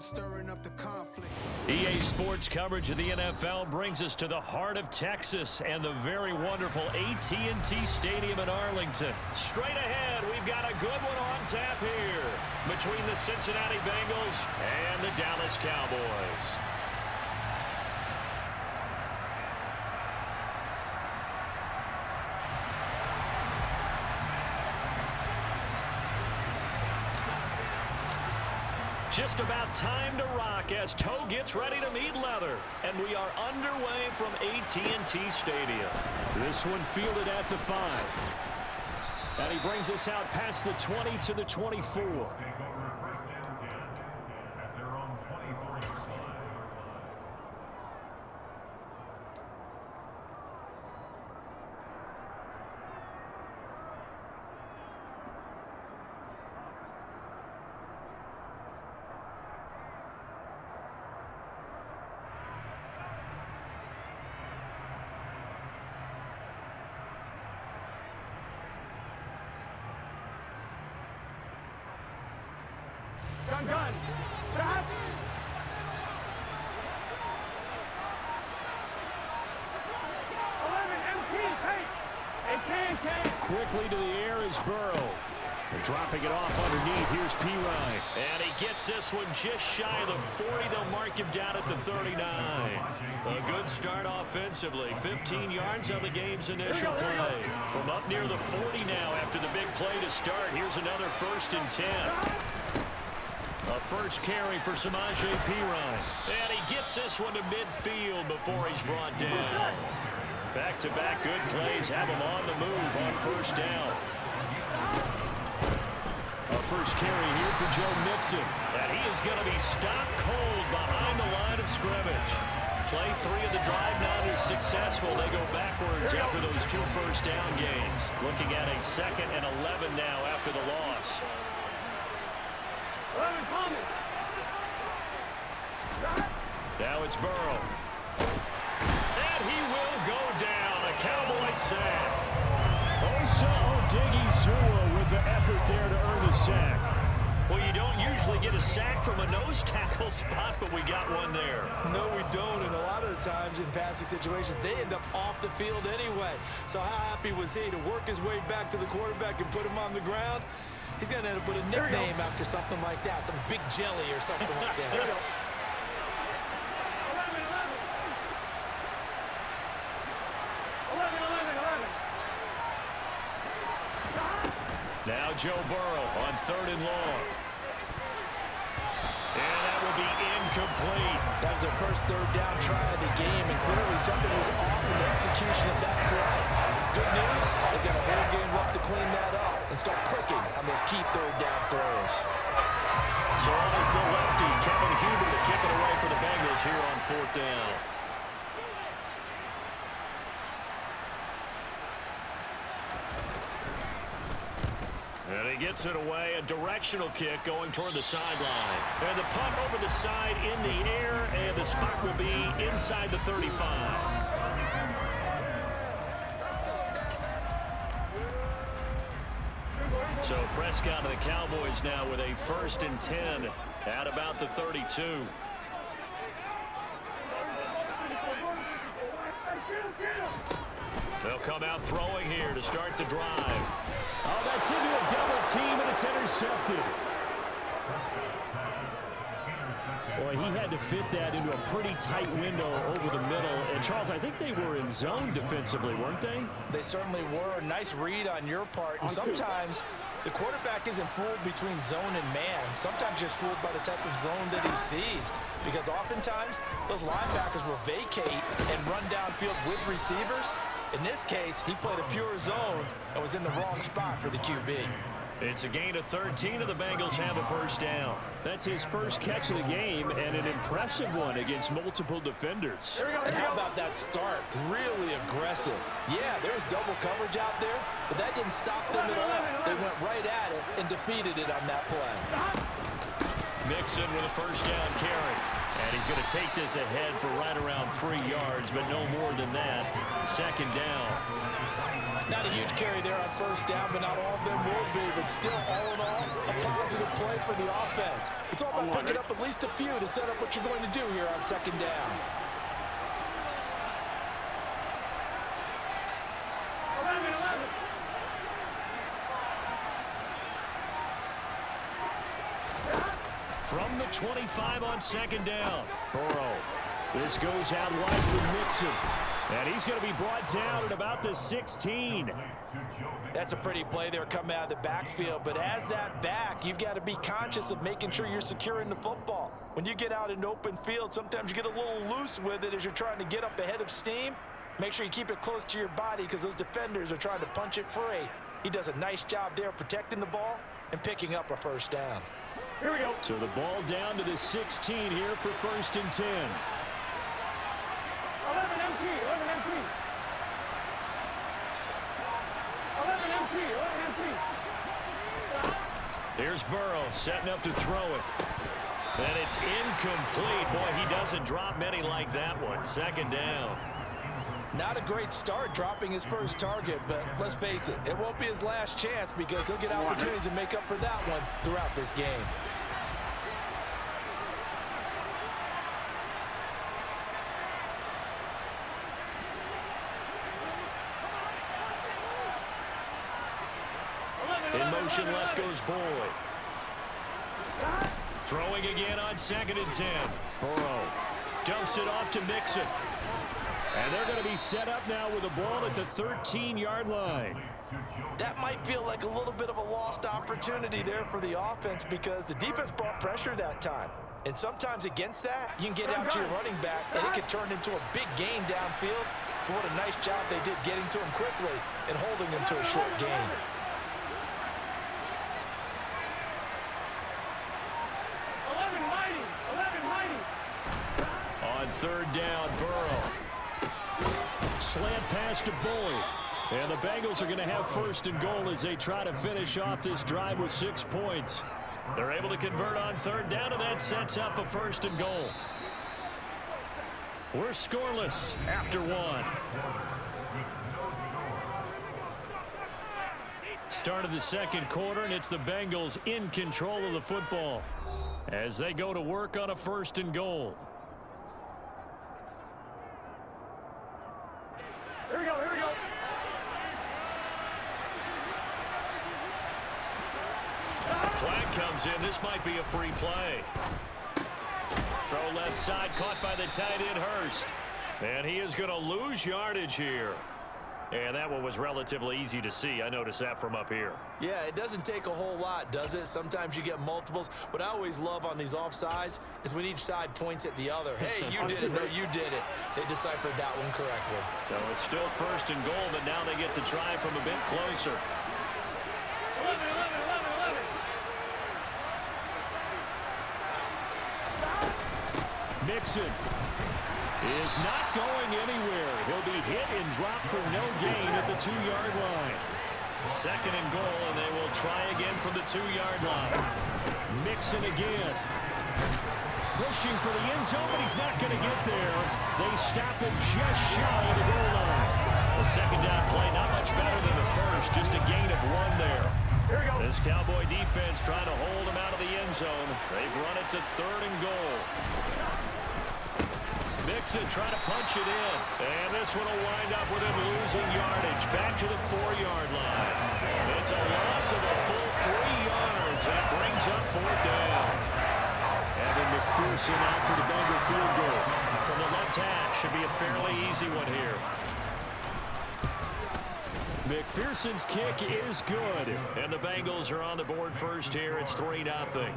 stirring up the conflict. EA Sports coverage of the NFL brings us to the heart of Texas and the very wonderful AT&T Stadium in Arlington. Straight ahead, we've got a good one on tap here between the Cincinnati Bengals and the Dallas Cowboys. Just about time to rock as Toe gets ready to meet leather. And we are underway from AT&T Stadium. This one fielded at the 5. And he brings us out past the 20 to the 24. Gun. Pass. 11 MT. Quickly to the air is Burrow. And dropping it off underneath, here's P. Ryan. And he gets this one just shy of the 40. They'll mark him down at the 39. A good start offensively. 15 yards on the game's initial play. From up near the 40 now after the big play to start. Here's another 1st and 10. A first carry for Samaje Perine. And he gets this one to midfield before he's brought down. Back-to-back good plays have him on the move on 1st down. A first carry here for Joe Mixon. And he is going to be stopped cold behind the line of scrimmage. Play 3 of the drive now is successful. They go backwards after those 2 first down gains. Looking at a 2nd and 11 now after the loss. Now it's Burrow. And he will go down. A Cowboy sack. Osa Odighizuwa with the effort there to earn the sack. Well, you don't usually get a sack from a nose tackle spot, but we got one there. No, we don't, and a lot of the times in passing situations, they end up off the field anyway. So how happy was he to work his way back to the quarterback and put him on the ground? He's going to end up with a nickname after something like that, some big jelly or something like that. There we go. 11. Now Joe Burrow on 3rd and long. And that will be incomplete. That was their first 3rd down try of the game, and clearly something was off in the execution of that play. Good news, they've got a whole game left to clean that up and start clicking on those key 3rd down throws. So on is the lefty, Kevin Huber, to kick it away for the Bengals here on 4th down. And he gets it away, a directional kick going toward the sideline. And the punt over the side in the air, and the spot will be inside the 35. So Prescott and the Cowboys now with a 1st and 10 at about the 32. They'll come out throwing here to start the drive. Oh, that's into a double team, and it's intercepted. Boy, he had to fit that into a pretty tight window over the middle. And, Charles, I think they were in zone defensively, weren't they? They certainly were. A nice read on your part. And sometimes the quarterback isn't fooled between zone and man. Sometimes just fooled by the type of zone that he sees. Because oftentimes, those linebackers will vacate and run downfield with receivers. In this case, he played a pure zone and was in the wrong spot for the QB. It's a gain of 13, and the Bengals have a 1st down. That's his first catch of the game, and an impressive one against multiple defenders. And how about that start? Really aggressive. Yeah, there was double coverage out there, but that didn't stop them at all. They went right at it and defeated it on that play. Mixon with a first down carry. And he's going to take this ahead for right around 3 yards, but no more than that. Second down. Not a huge carry there on first down, but not all of them will be. But still, all in all, a positive play for the offense. It's all about picking up at least a few to set up what you're going to do here on second down. From the 25 on second down. Burrow. This goes out wide for Mixon. And he's going to be brought down at about the 16. That's a pretty play there coming out of the backfield. But as that back, you've got to be conscious of making sure you're securing the football. When you get out in open field, sometimes you get a little loose with it as you're trying to get up ahead of steam. Make sure you keep it close to your body because those defenders are trying to punch it free. He does a nice job there protecting the ball and picking up a first down. Here we go. So the ball down to the 16 here for first and 10. 11 MT, 11 MT. 11 MT, 11 MT. There's Burrow setting up to throw it. And it's incomplete. Boy, he doesn't drop many like that one. Second down. Not a great start dropping his first target, but let's face it, it won't be his last chance because he'll get opportunities to make up for that one throughout this game. In motion left goes Boyd. Throwing again on second and 10. Burrow dumps it off to Mixon. And they're going to be set up now with the ball at the 13-yard line. That might feel like a little bit of a lost opportunity there for the offense because the defense brought pressure that time. And sometimes against that, you can get out to your running back and it can turn into a big gain downfield. But what a nice job they did getting to him quickly and holding him to a short gain. On third down, Burrow. Slant pass to Boyd. And the Bengals are going to have first and goal as they try to finish off this drive with 6 points. They're able to convert on third down, and that sets up a first and goal. We're scoreless after one. Start of the second quarter, and it's the Bengals in control of the football as they go to work on a first and goal. Here we go, here we go. Flag comes in. This might be a free play. Throw left side, caught by the tight end Hurst. And he is going to lose yardage here. And that one was relatively easy to see. I noticed that from up here. Yeah, it doesn't take a whole lot, does it? Sometimes you get multiples. What I always love on these offsides is when each side points at the other. Hey, you did it. No, you did it. They deciphered that one correctly. So it's still first and goal, but now they get to try from a bit closer. 11, 11, 11, 11. Mixon is not going anywhere. He'll be hit and dropped for no gain at the 2-yard line. Second and goal, and they will try again from the 2-yard line. Mixon again. Pushing for the end zone, but he's not going to get there. They stop him just shy of the goal line. The second down play, not much better than the first, just a gain of 1 there. Here we go. This Cowboy defense trying to hold him out of the end zone. They've run it to third and goal. Mixon trying to punch it in. And this one will wind up with him losing yardage. Back to the 4-yard line. It's a loss of a full 3 yards. And it brings up fourth down. Evan McPherson out for the Bengal field goal. From the left hash. Should be a fairly easy one here. McPherson's kick is good. And the Bengals are on the board first here. It's 3-0.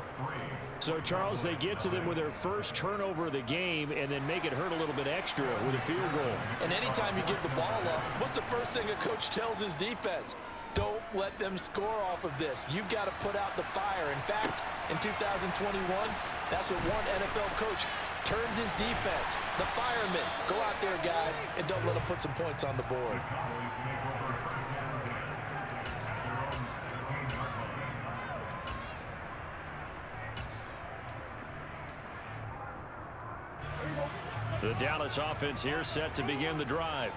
So, Charles, they get to them with their first turnover of the game and then make it hurt a little bit extra with a field goal. And anytime you give the ball up, what's the first thing a coach tells his defense? Don't let them score off of this. You've got to put out the fire. In fact, in 2021, that's what one NFL coach termed his defense. The firemen. Go out there, guys, and don't let them put some points on the board. The Dallas offense here set to begin the drive.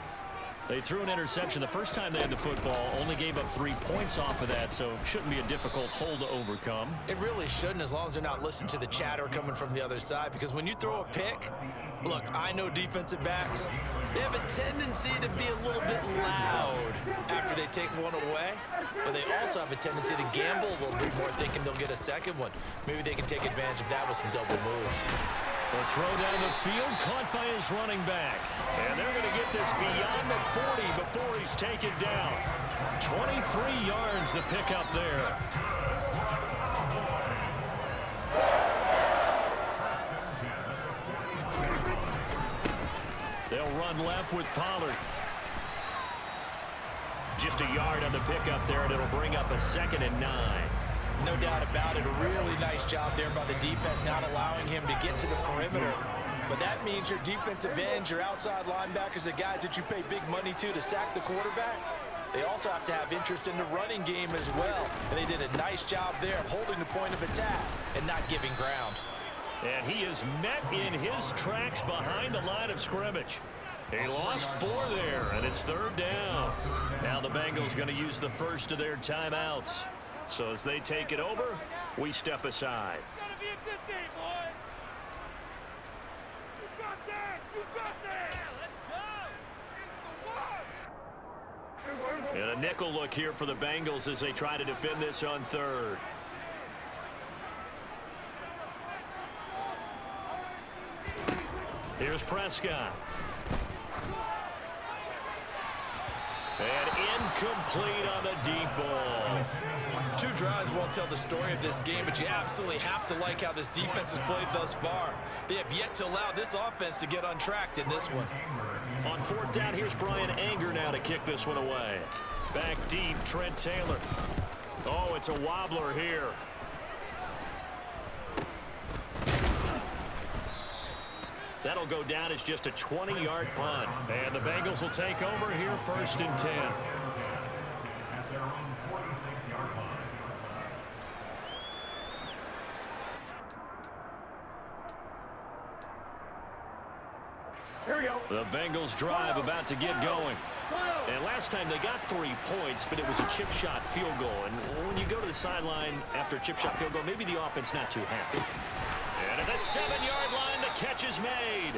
They threw an interception the first time they had the football, only gave up 3 points off of that, so shouldn't be a difficult hole to overcome. It really shouldn't, as long as they're not listening to the chatter coming from the other side, because when you throw a pick, look, I know defensive backs, they have a tendency to be a little bit loud after they take one away, but they also have a tendency to gamble a little bit more, thinking they'll get a second one. Maybe they can take advantage of that with some double moves. A throw down the field, caught by his running back. And they're going to get this beyond the 40 before he's taken down. 23 yards to pick up there. They'll run left with Pollard. Just a yard on the pickup there, and it'll bring up a 2nd and 9. No doubt about it. A really nice job there by the defense, not allowing him to get to the perimeter. But that means your defensive ends, your outside linebackers, the guys that you pay big money to sack the quarterback, they also have to have interest in the running game as well. And they did a nice job there of holding the point of attack and not giving ground. And he is met in his tracks behind the line of scrimmage. He lost 4 there, and it's 3rd down. Now the Bengals going to use the first of their timeouts. So as they take it over, we step aside. It's gonna be a good day, boys. You got this. You got this. Let's go. And a nickel look here for the Bengals as they try to defend this on 3rd. Here's Prescott. And incomplete on the deep ball. 2 drives won't tell the story of this game, but you absolutely have to like how this defense has played thus far. They have yet to allow this offense to get untracked in this one. On 4th down, here's Brian Anger now to kick this one away. Back deep, Trent Taylor. Oh, it's a wobbler here. That'll go down as just a 20-yard punt. And the Bengals will take over here 1st and 10. Here we go. The Bengals drive about to get going. And last time they got 3 points, but it was a chip shot field goal. And when you go to the sideline after a chip shot field goal, maybe the offense not too happy. And at the 7-yard line, the catch is made.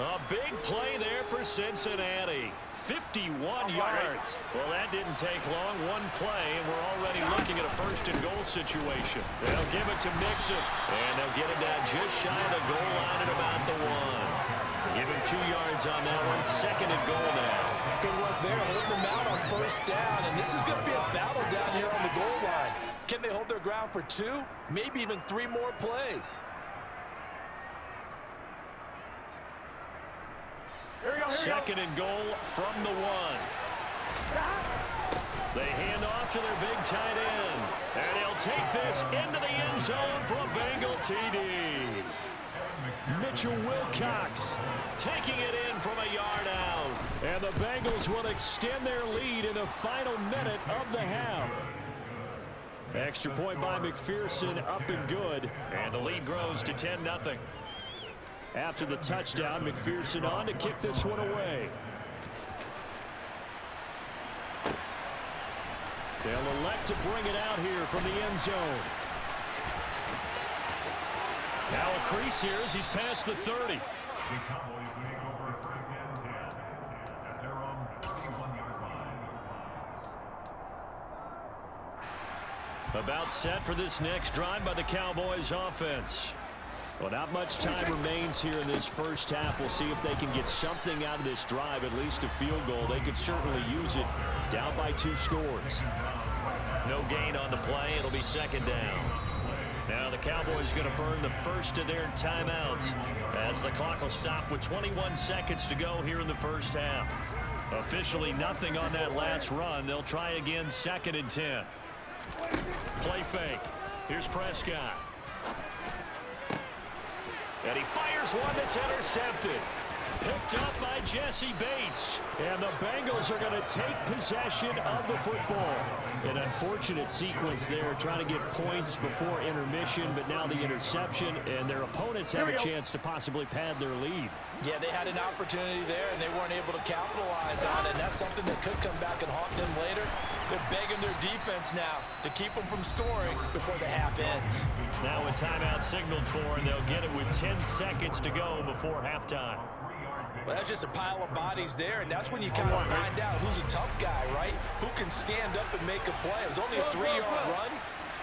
A big play there for Cincinnati. 51 yards. Well, that didn't take long. 1 play, and we're already looking at a 1st and goal situation. They'll give it to Mixon, and they'll get him down just shy of the goal line at about the 1. Give him 2 yards on that one. 2nd and goal now. Good work there, holding them out on 1st down, and this is going to be a battle down here on the goal line. Can they hold their ground for 2, maybe even 3 more plays? Here we go. 2nd and goal from the 1. They hand off to their big tight end. And he'll take this into the end zone for a Bengal TD. Mitchell Wilcox taking it in from a yard out. And the Bengals will extend their lead in the final minute of the half. Extra point by McPherson, up and good. And the lead grows to 10-0. After the touchdown, McPherson on to kick this one away. They'll elect to bring it out here from the end zone. Now a crease here as he's past the 30. About set for this next drive by the Cowboys offense. Well, not much time remains here in this first half. We'll see if they can get something out of this drive, at least a field goal. They could certainly use it. Down by 2 scores. No gain on the play. It'll be 2nd down. Now the Cowboys going to burn the first of their timeouts as the clock will stop with 21 seconds to go here in the first half. Officially nothing on that last run. They'll try again 2nd and 10. Play fake. Here's Prescott. And he fires one that's intercepted. Picked up by Jesse Bates. And the Bengals are going to take possession of the football. An unfortunate sequence there, trying to get points before intermission, but now the interception, and their opponents have a chance to possibly pad their lead. Yeah, they had an opportunity there, and they weren't able to capitalize on it. And that's something that could come back and haunt them later. They're begging their defense now to keep them from scoring before the half ends. Now a timeout signaled for, and they'll get it with 10 seconds to go before halftime. Well, that's just a pile of bodies there, and that's when you kind of find out who's a tough guy, right? Who can stand up and make a play. It was only a 3-yard run,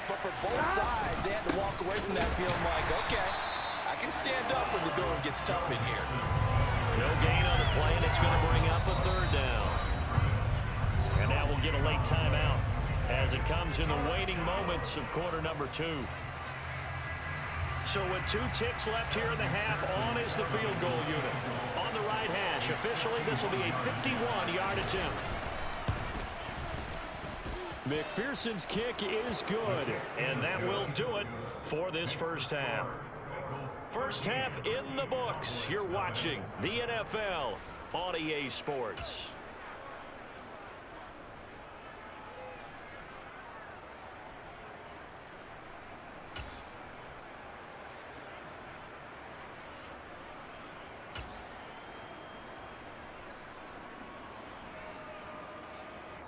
but for both sides, they had to walk away from that feeling like, okay, I can stand up when the going gets tough in here. No gain on the play, and it's going to bring up a third down. And now we'll get a late timeout as it comes in the waning moments of quarter number 2. So with 2 ticks left here in the half, on is the field goal unit. On the right hash, officially this will be a 51-yard attempt. McPherson's kick is good. And that will do it for this first half. First half in the books. You're watching the NFL on EA Sports.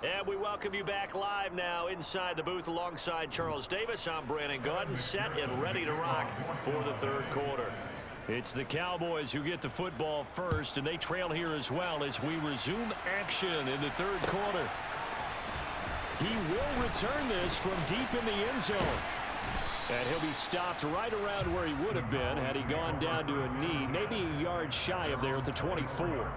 And we welcome you back live now inside the booth alongside Charles Davis. I'm Brandon Gaudin, set and ready to rock for the third quarter. It's the Cowboys who get the football first, and they trail here as well as we resume action in the third quarter. He will return this from deep in the end zone. And he'll be stopped right around where he would have been had he gone down to a knee, maybe a yard shy of there at the 24.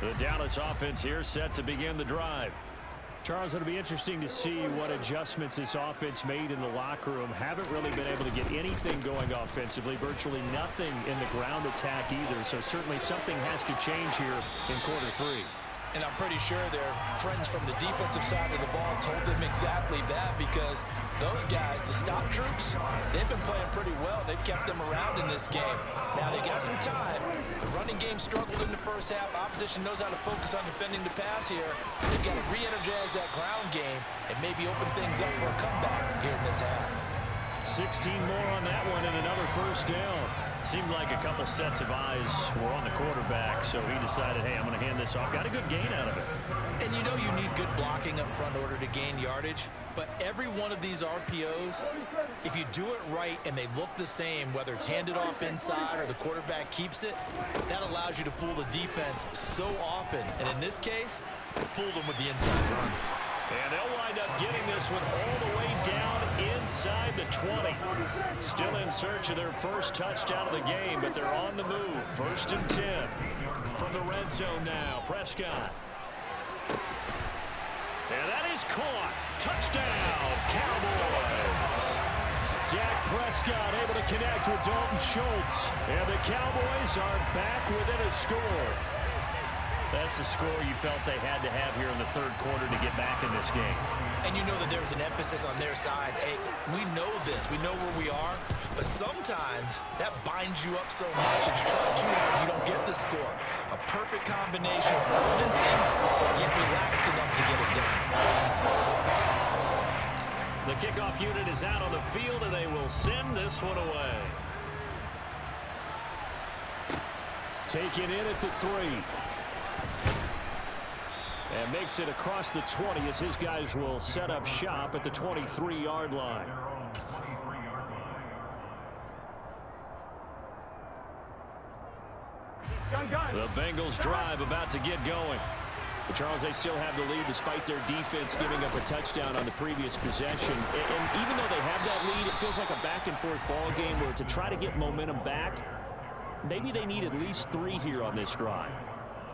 The Dallas offense here set to begin the drive. Charles, it'll be interesting to see what adjustments this offense made in the locker room. Haven't really been able to get anything going offensively, virtually nothing in the ground attack either. So certainly something has to change here in quarter 3. And I'm pretty sure their friends from the defensive side of the ball told them exactly that, because those guys, the stop troops, they've been playing pretty well. They've kept them around in this game. Now they got some time. The running game struggled in the first half. Opposition knows how to focus on defending the pass here. They've got to re-energize that ground game and maybe open things up for a comeback here in this half. 16 more on that one and another first down. Seemed like a couple sets of eyes were on the quarterback, so he decided, hey, I'm going to hand this off. Got a good gain out of it. And you know you need good blocking up front in order to gain yardage, but every one of these RPOs, if you do it right and they look the same, whether it's handed off inside or the quarterback keeps it, that allows you to fool the defense so often. And in this case, it fooled them with the inside run. And they'll wind up getting this one all the way down inside the 20. Still in search of their first touchdown of the game, but they're on the move. 1st and 10 from the red zone now. Prescott. And that is caught. Touchdown, Cowboys. Dak Prescott able to connect with Dalton Schultz. And the Cowboys are back within a score. That's a score you felt they had to have here in the third quarter to get back in this game. And you know that there's an emphasis on their side. Hey, we know this. We know where we are. But sometimes that binds you up so much that you try too hard, you don't get the score. A perfect combination of urgency, yet relaxed enough to get it done. The kickoff unit is out on the field, and they will send this one away. Taken in at the 3. And makes it across the 20 as his guys will set up shop at the 23-yard line. The Bengals drive about to get going. But Charles, they still have the lead despite their defense giving up a touchdown on the previous possession. And even though they have that lead, it feels like a back-and-forth ball game where to try to get momentum back, maybe they need at least 3 here on this drive.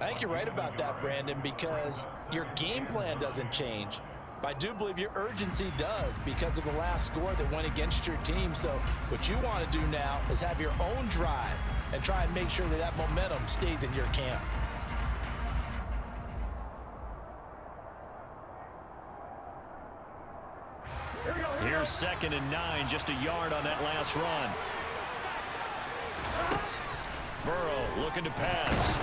I think you're right about that, Brandon, because your game plan doesn't change. But I do believe your urgency does because of the last score that went against your team. So what you want to do now is have your own drive and try and make sure that that momentum stays in your camp. Here Here's 2nd and 9, just a yard on that last run. Burrow looking to pass.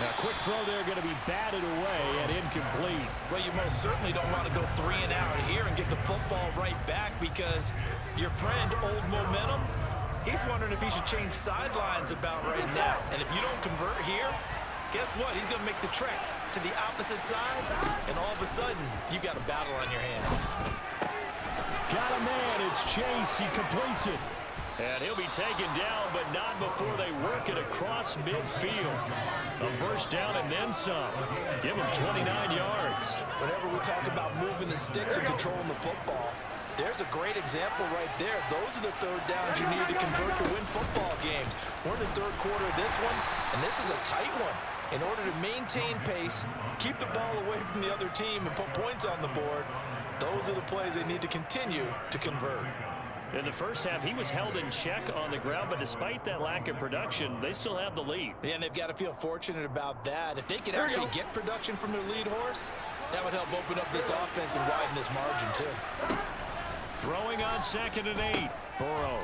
A quick throw there going to be batted away and incomplete. Well, you most certainly don't want to go 3 and out here and get the football right back because your friend, Old Momentum, he's wondering if he should change sidelines about right now. And if you don't convert here, guess what? He's going to make the trek to the opposite side, and all of a sudden, you've got a battle on your hands. Got a man. It's Chase. He completes it. And he'll be taken down, but not before they work it across midfield. A first down and then some. Give him 29 yards. Whenever we talk about moving the sticks and controlling the football, there's a great example right there. Those are the third downs you need to convert to win football games. We're in the third quarter of this one, and this is a tight one. In order to maintain pace, keep the ball away from the other team, and put points on the board, those are the plays they need to continue to convert. In the first half, he was held in check on the ground, but despite that lack of production, they still have the lead. Yeah, and they've got to feel fortunate about that. If they could actually get production from their lead horse, that would help open up this offense and widen this margin, too. Throwing on 2nd and 8. Burrow.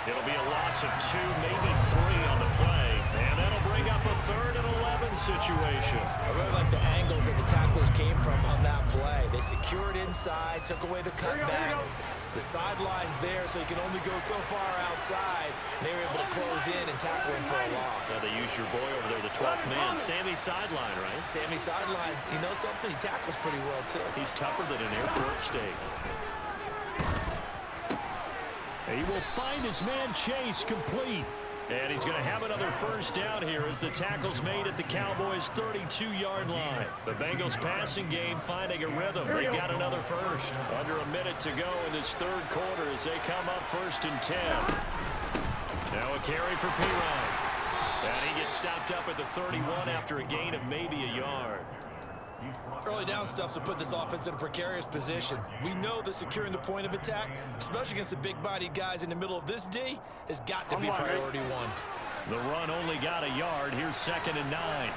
It'll be a loss of 2, maybe 3 on the play. And that'll bring up a 3rd and 11 situation. I really like the angles that the tacklers came from on that play. They secured inside, took away the cutback. The sideline's there, so you can only go so far outside. And they were able to close in and tackle him for a loss. Now they used your boy over there, the 12th man, Sammy Sideline, right? Sammy Sideline. You know something? He tackles pretty well, too. He's tougher than an airport steak. He will find his man Chase complete. And he's going to have another first down here as the tackle's made at the Cowboys' 32-yard line. The Bengals passing game finding a rhythm. They got another first. Under a minute to go in this third quarter as they come up 1st and 10. Now a carry for P-Ryan. And he gets stopped up at the 31 after a gain of maybe a yard. Early down stuff will put this offense in a precarious position. We know that securing the point of attack, especially against the big-bodied guys in the middle of this D, has got to be priority 1. The run only got a yard. Here's 2nd and 9.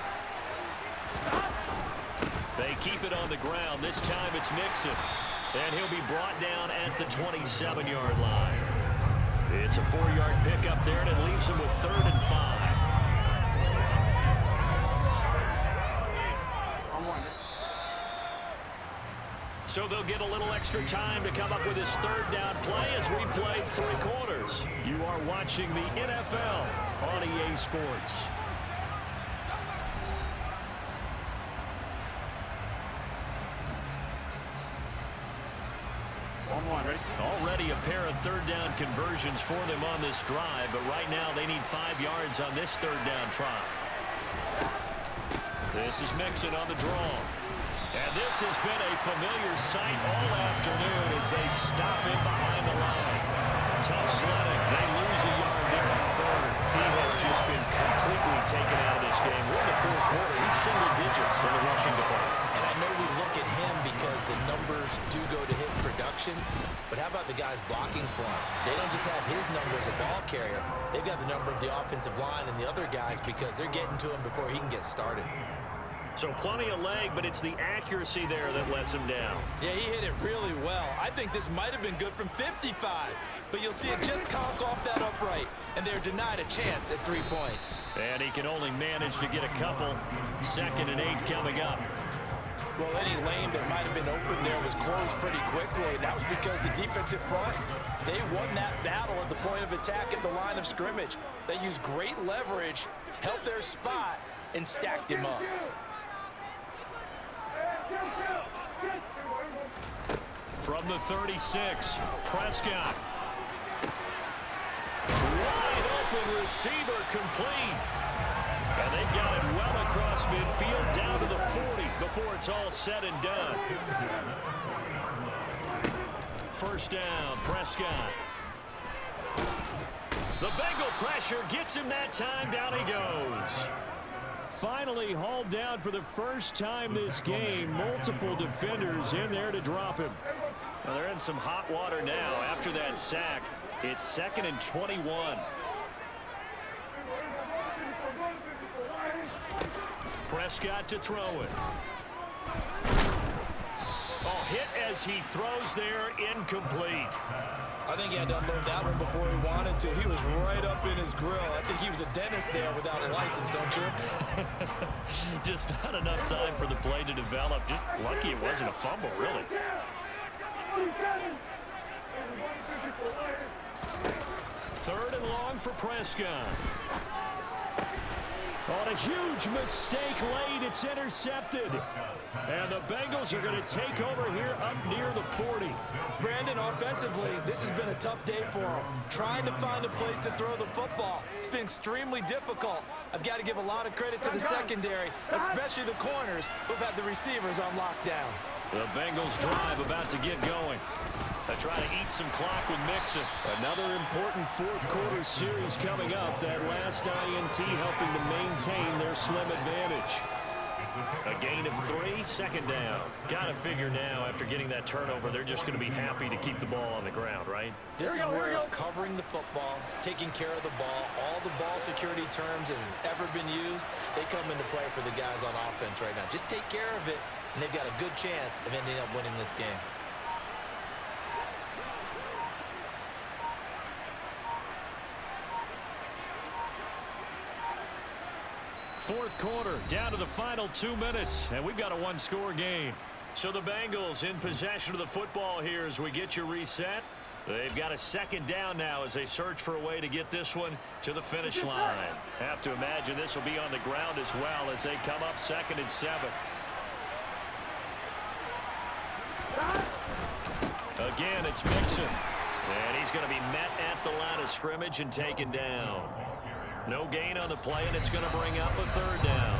They keep it on the ground. This time it's Mixon. And he'll be brought down at the 27-yard line. It's a 4-yard pickup there, and it leaves him with 3rd and 5. So they'll get a little extra time to come up with his 3rd down play as we played 3 quarters. You are watching the NFL on EA Sports. Already a pair of 3rd down conversions for them on this drive, but right now they need 5 yards on this 3rd down try. This is Mixon on the draw. And this has been a familiar sight all afternoon as they stop him behind the line. Tough sledding. They lose a yard there on 3rd. He has just been completely taken out of this game. We're in the 4th quarter. He's single digits in the rushing department. And I know we look at him because the numbers do go to his production, but how about the guys blocking for him? They don't just have his number as a ball carrier. They've got the number of the offensive line and the other guys because they're getting to him before he can get started. So plenty of leg, but it's the accuracy there that lets him down. Yeah, he hit it really well. I think this might have been good from 55, but you'll see it just conk off that upright, and they're denied a chance at 3 points. And he can only manage to get a couple. 2nd and 8 coming up. Well, any lane that might have been open there was closed pretty quickly, and that was because the defensive front, they won that battle at the point of attack at the line of scrimmage. They used great leverage, held their spot, and stacked him up. From the 36, Prescott. Wide open receiver complete. And they've got it well across midfield down to the 40 before it's all said and done. First down, Prescott. The Bengal pressure gets him that time. Down he goes. Finally hauled down for the first time this game. Multiple defenders in there to drop him. Well, they're in some hot water now after that sack. It's 2nd and 21. Prescott to throw it. hit as he throws there, incomplete. I think he had to unload that one before he wanted to. He was right up in his grill. I think he was a dentist there without a license, don't you? Just not enough time for the play to develop. Just lucky it wasn't a fumble, really. Third and long for Prescott. On a huge mistake late, it's intercepted. And the Bengals are going to take over here up near the 40. Brandon, offensively, this has been a tough day for him. Trying to find a place to throw the football. It's been extremely difficult. I've got to give a lot of credit to the secondary, especially the corners who've had the receivers on lockdown. The Bengals drive about to get going. They try to eat some clock with Mixon. Another important fourth quarter series coming up. That last INT helping to maintain their slim advantage. A gain of 3, second down. Got to figure now, after getting that turnover, they're just going to be happy to keep the ball on the ground, right? This is where covering the football, taking care of the ball, all the ball security terms that have ever been used, they come into play for the guys on offense right now. Just take care of it, and they've got a good chance of ending up winning this game. Fourth quarter, down to the final 2 minutes, and we've got a one-score game. So the Bengals in possession of the football here as we get you reset. They've got a second down now as they search for a way to get this one to the finish line. Have to imagine this will be on the ground as well as they come up 2nd and 7. Again, it's Mixon. And he's going to be met at the line of scrimmage and taken down. No gain on the play, and it's going to bring up a 3rd down.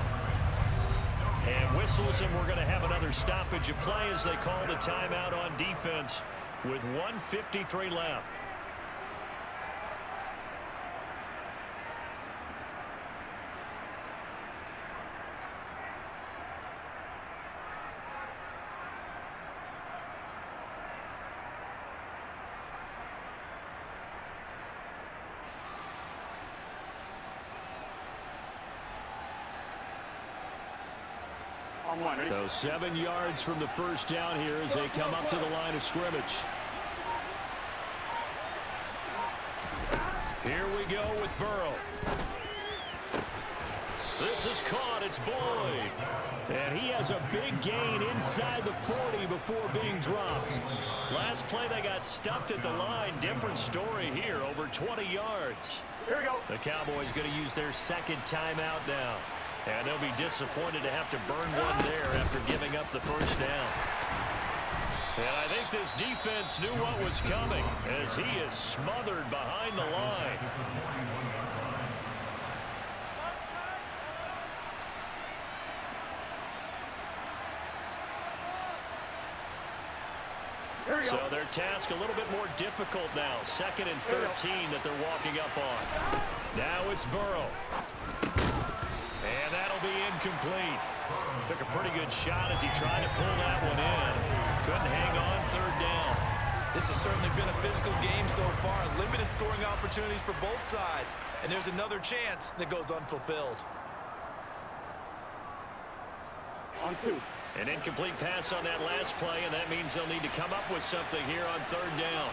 And whistles, and we're going to have another stoppage of play as they call the timeout on defense with 1:53 left. So 7 yards from the first down here as they come up to the line of scrimmage. Here we go with Burrow. This is caught. It's Boyd. And he has a big gain inside the 40 before being dropped. Last play they got stuffed at the line. Different story here. Over 20 yards. Here we go. The Cowboys going to use their second timeout now. And they'll be disappointed to have to burn one there after giving up the first down. And I think this defense knew what was coming as he is smothered behind the line. So their task a little bit more difficult now. 2nd and 13 that they're walking up on. Now it's Burrow. And that'll be incomplete. Took a pretty good shot as he tried to pull that one in. Couldn't hang on, 3rd down. This has certainly been a physical game so far. Limited scoring opportunities for both sides. And there's another chance that goes unfulfilled. On 2. An incomplete pass on that last play, and that means they'll need to come up with something here on 3rd down.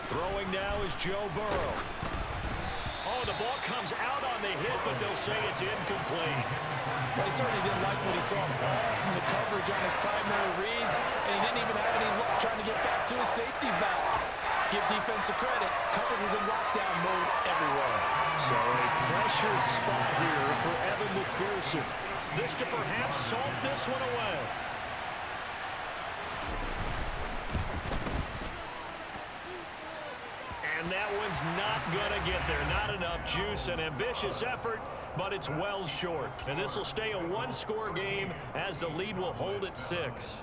Throwing now is Joe Burrow. Oh, the ball comes out on the hit, but they'll say it's incomplete. Well, he certainly didn't like what he saw from the coverage on his primary reads, and he didn't even have any luck trying to get back to his safety valve. Give defense a credit. Coverage was in lockdown mode everywhere. So a pressure spot here for Evan McPherson. This to perhaps salt this one away. And that one's not going to get there. Not enough juice. An ambitious effort, but it's well short. And this will stay a one-score game as the lead will hold at 6.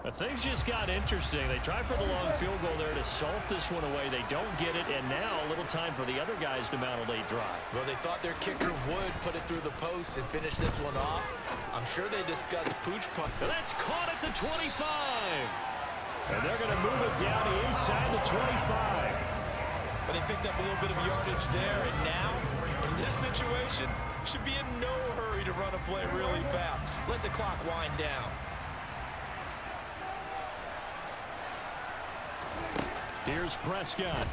But things just got interesting. They tried for the long field goal there to salt this one away. They don't get it, and now a little time for the other guys to mount a late drive. Well, they thought their kicker would put it through the post and finish this one off. I'm sure they discussed pooch punt. And that's caught at the 25. And they're going to move it down inside the 25. But they picked up a little bit of yardage there, and now In this situation, should be in no hurry to run a play really fast. Let the clock wind down. Here's Prescott.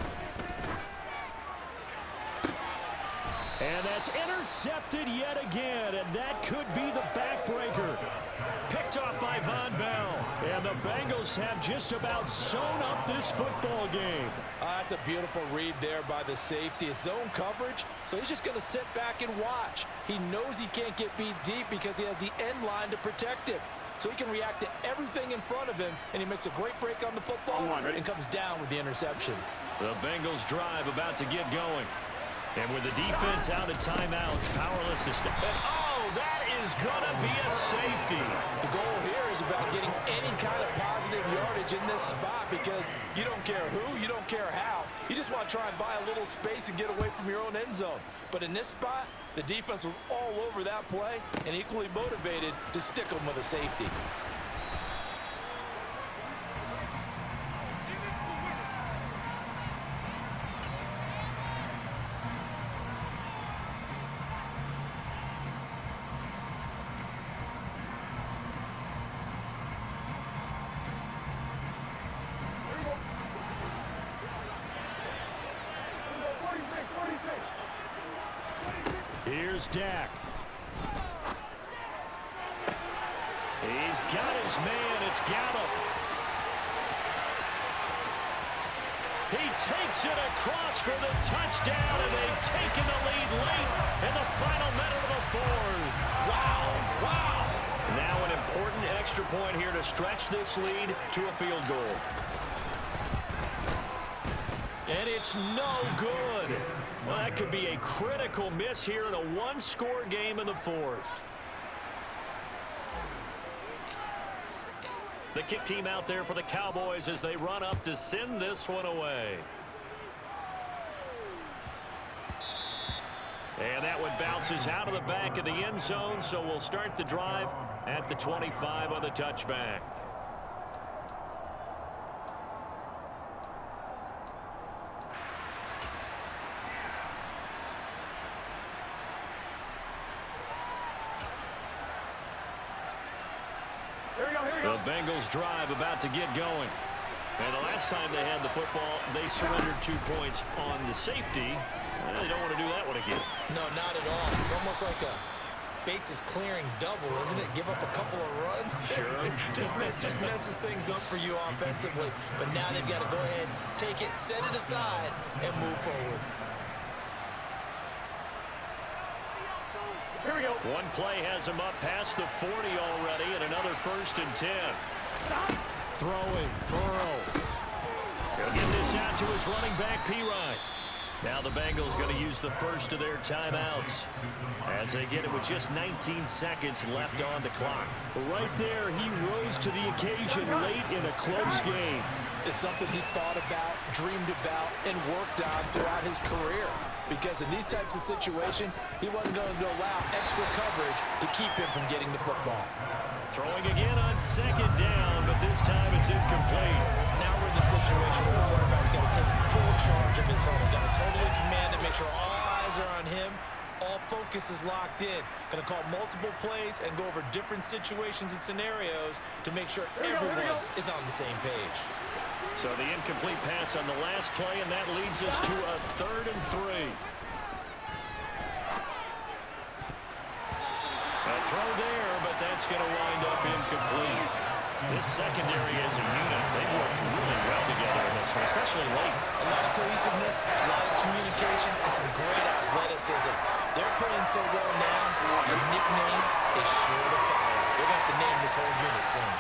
And that's intercepted yet again, and that could be the backbreaker. Picked off by Von Bell. And the Bengals have just about sewn up this football game. That's a beautiful read there by the safety. It's zone coverage, so he's just going to sit back and watch. He knows he can't get beat deep because he has the end line to protect him. So he can react to everything in front of him, and he makes a great break on the football and comes down with the interception. The Bengals drive about to get going. And with the defense out of timeouts, powerless to stop. And oh, that is going to be a safety. The goal here is about getting any kind of positive yardage in this spot because you don't care who, you don't care how. You just want to try and buy a little space and get away from your own end zone. But in this spot, the defense was all over that play and equally motivated to stick them with a safety. Here's Dak. He's got his man. It's Gallup. He takes it across for the touchdown, and they've taken the lead late in the final minute of the fourth. Wow, wow. Now an important extra point here to stretch this lead to a field goal. And it's no good. Well, that could be a critical miss here in a one-score game in the fourth. The kick team out there for the Cowboys as they run up to send this one away. And that one bounces out of the back of the end zone, so we'll start the drive at the 25 on the touchback. The Bengals drive about to get going. And the last time they had the football, they surrendered 2 points on the safety. Well, they don't want to do that one again. No, not at all. It's almost like a bases clearing double, isn't it? Give up a couple of runs. Sure. just messes things up for you offensively. But now they've got to go ahead, take it, set it aside, and move forward. Here we go. One play has him up past the 40 already, and another 1st and 10. Throwing, Burrow. He'll get this out to his running back, P-Ryan. Now the Bengals going to use the first of their timeouts as they get it with just 19 seconds left on the clock. Right there, he rose to the occasion late in a close game. It's something he thought about, dreamed about, and worked on throughout his career. Because in these types of situations, he wasn't going to allow extra coverage to keep him from getting the football. Throwing again on 2nd down, but this time it's incomplete. Now we're in the situation where the quarterback's got to take full charge of his home. Got to totally command it, make sure all eyes are on him. All focus is locked in. Going to call multiple plays and go over different situations and scenarios to make sure everyone is on the same page. So the incomplete pass on the last play, and that leads us to a 3rd and 3. A throw there, but that's going to wind up incomplete. This secondary as a unit, they've worked really well together in this one, especially late. A lot of cohesiveness, a lot of communication, and some great athleticism. They're playing so well now, a nickname is sure to follow. They're going to have to name this whole unit soon.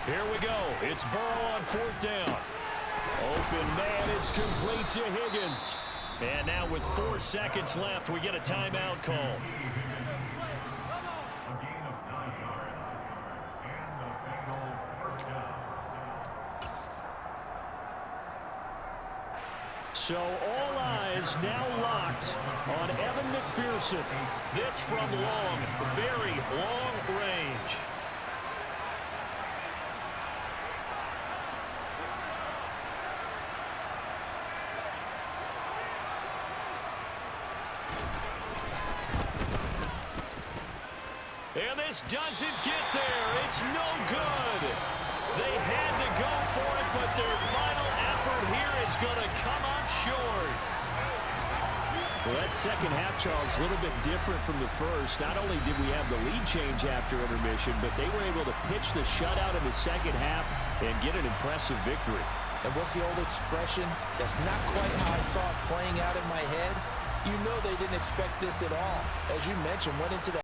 Here we go. It's Burrow on 4th down. Open man, it's complete to Higgins. And now with 4 seconds left, we get a timeout call. So all eyes now locked on Evan McPherson. This from long, very long range. And this doesn't get there. It's no good. They had to go for it, but their final effort here is going to come up short. Well, that second half, Charles, a little bit different from the first. Not only did we have the lead change after intermission, but they were able to pitch the shutout in the second half and get an impressive victory. And what's the old expression? That's not quite how I saw it playing out in my head. You know they didn't expect this at all. As you mentioned, went into the